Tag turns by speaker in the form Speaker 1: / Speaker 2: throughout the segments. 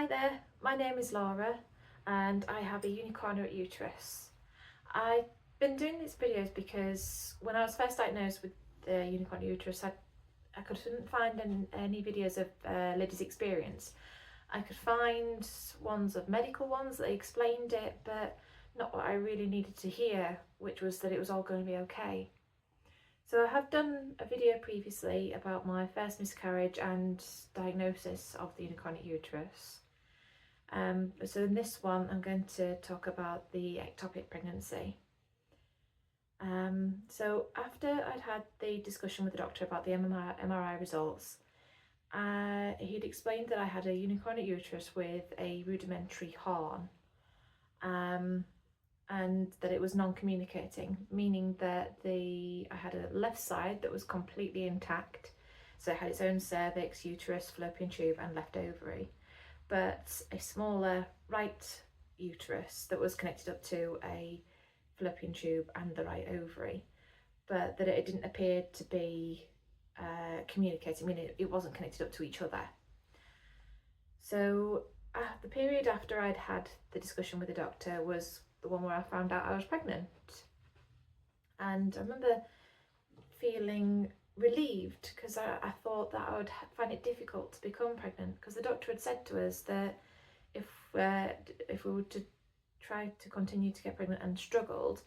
Speaker 1: Hi there, my name is Laura and I have a unicornuate uterus. I've been doing these videos because when I was first diagnosed with the unicornuate uterus, I couldn't find any videos of ladies' experience. I could find ones of medical ones that explained it, but not what I really needed to hear, which was that it was all going to be okay. So I have done a video previously about my first miscarriage and diagnosis of the unicornuate uterus. So in this one I'm going to talk about the ectopic pregnancy. So after I'd had the discussion with the doctor about the MRI results, he'd explained that I had a unicornuate uterus with a rudimentary horn, and that it was non-communicating, meaning that I had a left side that was completely intact, so it had its own cervix, uterus, fallopian tube and left ovary, but a smaller right uterus that was connected up to a fallopian tube and the right ovary, but that it didn't appear to be communicating, meaning it wasn't connected up to each other. So the period after I'd had the discussion with the doctor was the one where I found out I was pregnant, and I remember feeling relieved because I thought that I would find it difficult to become pregnant, because the doctor had said to us that if we were to try to continue to get pregnant and struggled,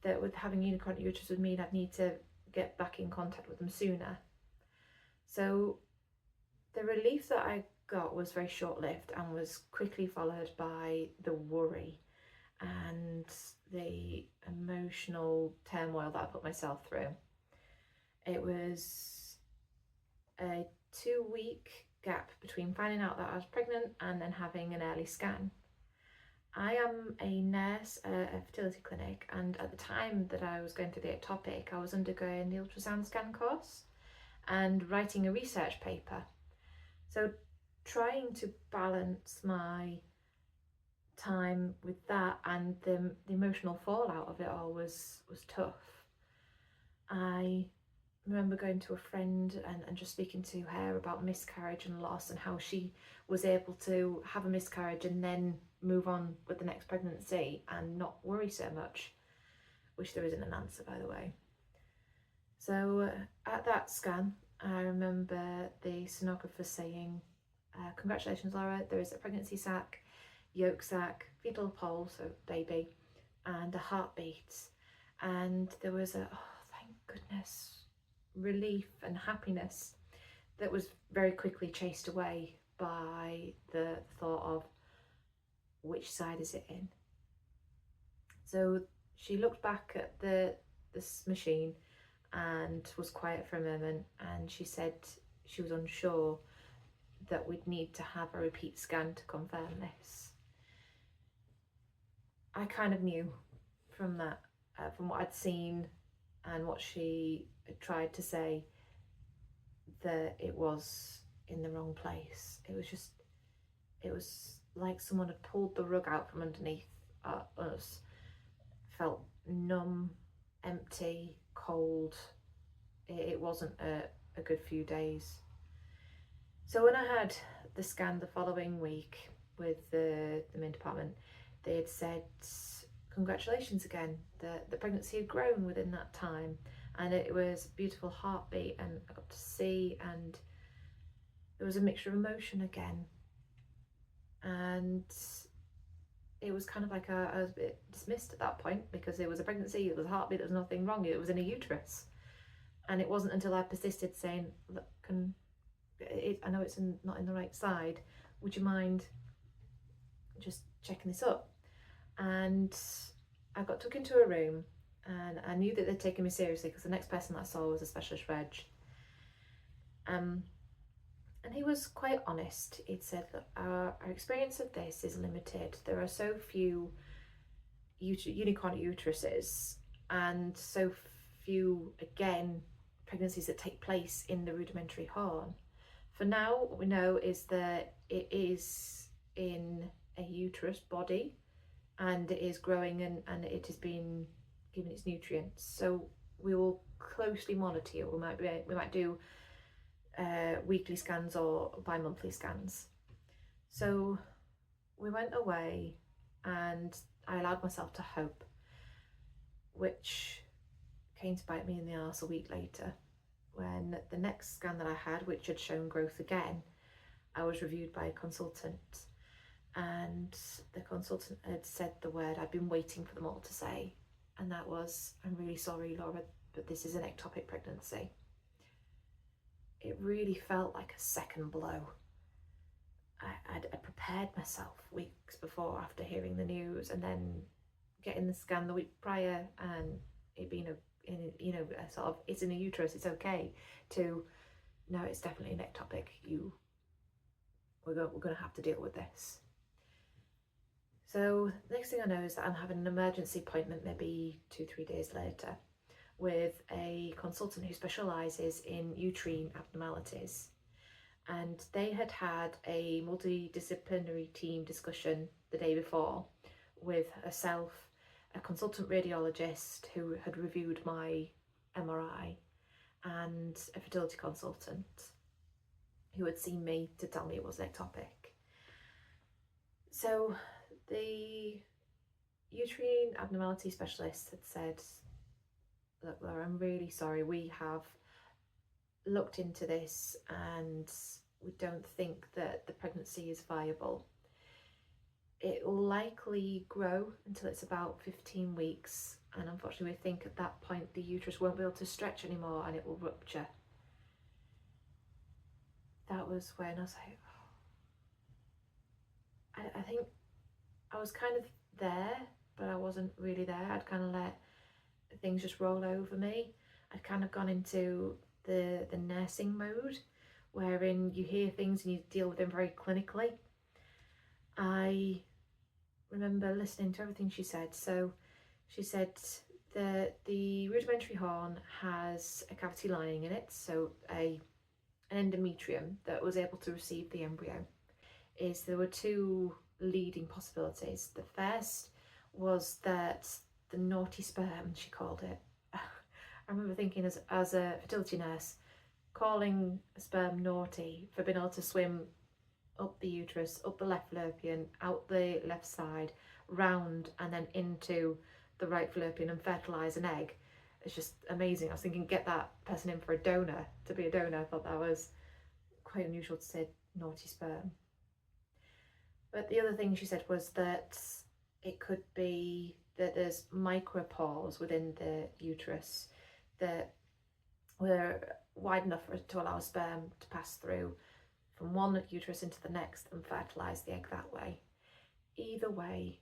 Speaker 1: that with having unicornuate uterus would mean I'd need to get back in contact with them sooner. So the relief that I got was very short-lived and was quickly followed by the worry and the emotional turmoil that I put myself through. It was a 2-week gap between finding out that I was pregnant and then having an early scan. I am a nurse at a fertility clinic, and at the time that I was going through the ectopic, I was undergoing the ultrasound scan course and writing a research paper. So trying to balance my time with that and the emotional fallout of it all was tough. I remember going to a friend and just speaking to her about miscarriage and loss and how she was able to have a miscarriage and then move on with the next pregnancy and not worry so much, which there isn't an answer, by the way. So at that scan, I remember the sonographer saying, congratulations Laura, there is a pregnancy sac, yolk sac, fetal pole, so baby, and a heartbeat. And there was a, oh thank goodness, relief and happiness that was very quickly chased away by the thought of which side is it in. So she looked back at this machine and was quiet for a moment, and she said she was unsure that we'd need to have a repeat scan to confirm this. I kind of knew from that, from what I'd seen and what she tried to say, that it was in the wrong place. It was like someone had pulled the rug out from underneath us. Felt numb, empty, cold. It wasn't a good few days. So when I had the scan the following week with the main department, they had said congratulations again, the pregnancy had grown within that time, and it was a beautiful heartbeat, and I got to see, and there was a mixture of emotion again, and it was kind of like I was a bit dismissed at that point, because it was a pregnancy, it was a heartbeat, there was nothing wrong, it was in a uterus. And it wasn't until I persisted saying, look, I know it's not in the right side, would you mind just checking this up? And I got took into a room, and I knew that they'd taken me seriously because the next person that I saw was a specialist reg. And he was quite honest. He'd said, look, our experience of this is limited. There are so few unicornuate uteruses, and so few, again, pregnancies that take place in the rudimentary horn. For now, what we know is that it is in a uterus body, and it is growing, and it has been given its nutrients. So we will closely monitor it. We might do weekly scans or bi-monthly scans. So we went away and I allowed myself to hope, which came to bite me in the arse a week later, when the next scan that I had, which had shown growth again, I was reviewed by a consultant, and the consultant had said the word I'd been waiting for them all to say, and that was, "I'm really sorry, Laura, but this is an ectopic pregnancy." It really felt like a second blow. I'd prepared myself weeks before after hearing the news, and then getting the scan the week prior and it being a sort of, it's in a uterus, it's okay, to no, it's definitely an ectopic, we're going to have to deal with this. So next thing I know is that I'm having an emergency appointment maybe 2-3 days later with a consultant who specialises in uterine abnormalities. And they had had a multidisciplinary team discussion the day before with herself, a consultant radiologist who had reviewed my MRI, and a fertility consultant who had seen me to tell me it was ectopic. So the uterine abnormality specialist had said, "Look, Laura, I'm really sorry, we have looked into this and we don't think that the pregnancy is viable. It will likely grow until it's about 15 weeks, and unfortunately we think at that point the uterus won't be able to stretch anymore and it will rupture." That was when I was like, I think I was kind of there, but I wasn't really there. I'd kind of let things just roll over me. I'd kind of gone into the nursing mode, wherein you hear things and you deal with them very clinically. I remember listening to everything she said. So she said that the rudimentary horn has a cavity lining in it, so an endometrium that was able to receive the embryo. There were two leading possibilities. The first was that the naughty sperm, she called it. I remember thinking as a fertility nurse, calling a sperm naughty for being able to swim up the uterus, up the left fallopian, out the left side, round and then into the right fallopian and fertilise an egg. It's just amazing. I was thinking, get that person in for a donor, to be a donor. I thought that was quite unusual to say naughty sperm. But the other thing she said was that it could be that there's micropores within the uterus that were wide enough to allow sperm to pass through from one uterus into the next and fertilise the egg that way. Either way,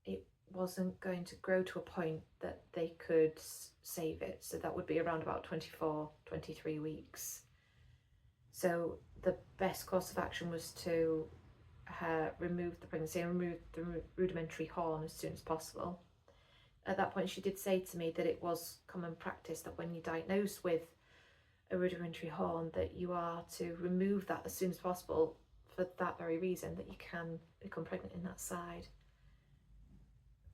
Speaker 1: it wasn't going to grow to a point that they could save it. So that would be around about 24, 23 weeks. So the best course of action was to remove the pregnancy and remove the rudimentary horn as soon as possible. At that point, she did say to me that it was common practice that when you're diagnosed with a rudimentary horn, that you are to remove that as soon as possible, for that very reason, that you can become pregnant in that side.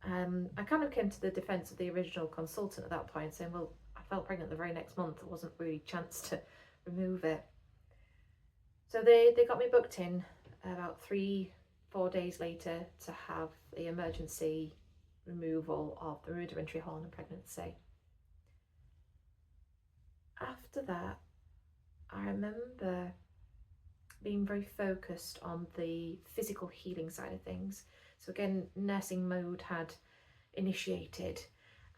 Speaker 1: I kind of came to the defence of the original consultant at that point, saying, well, I felt pregnant the very next month, there wasn't really a chance to remove it. So they got me booked in about 3-4 days later to have the emergency removal of the rudimentary horn and pregnancy. After that, I remember being very focused on the physical healing side of things. So again, nursing mode had initiated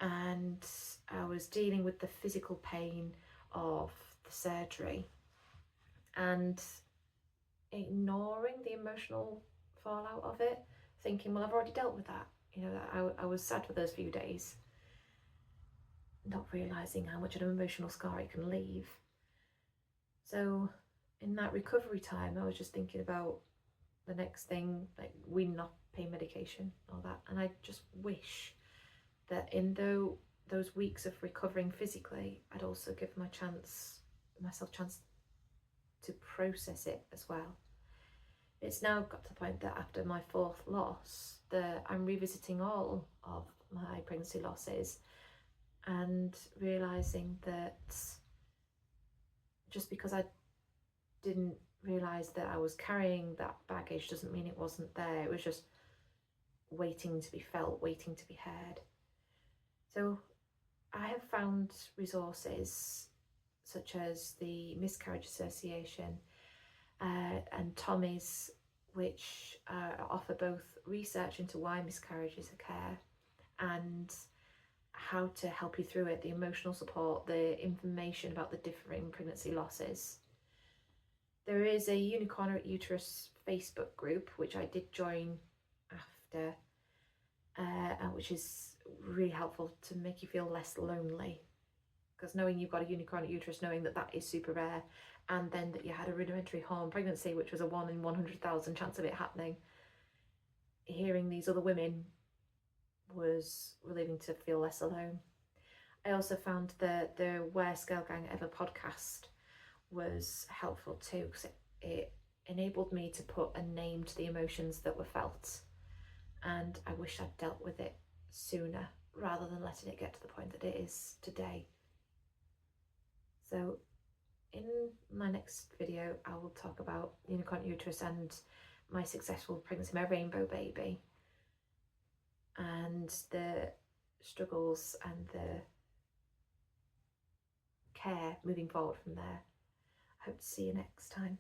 Speaker 1: and I was dealing with the physical pain of the surgery and ignoring the emotional fallout of it, thinking, well, I've already dealt with that. You know, I was sad for those few days, not realising how much of an emotional scar it can leave. So in that recovery time, I was just thinking about the next thing, like weaning off pain medication, all that. And I just wish that in those weeks of recovering physically, I'd also give myself a chance to process it as well. It's now got to the point that after my 4th loss, that I'm revisiting all of my pregnancy losses and realising that just because I didn't realised that I was carrying that baggage doesn't mean it wasn't there. It was just waiting to be felt, waiting to be heard. So I have found resources such as the Miscarriage Association and Tommy's, which offer both research into why miscarriages occur and how to help you through it, the emotional support, the information about the differing pregnancy losses. There is a Unicornuate Uterus Facebook group, which I did join after, which is really helpful to make you feel less lonely. Because knowing you've got a unicornuate uterus, knowing that that is super rare, and then that you had a rudimentary hormone pregnancy, which was a 1 in 100,000 chance of it happening, hearing these other women was relieving to feel less alone. I also found that the Where Scale Gang Ever podcast was helpful too, because it enabled me to put a name to the emotions that were felt, and I wish I'd dealt with it sooner rather than letting it get to the point that it is today. So in my next video, I will talk about unicorn uterus and my successful pregnancy, my rainbow baby, and the struggles and the care moving forward from there. I hope to see you next time.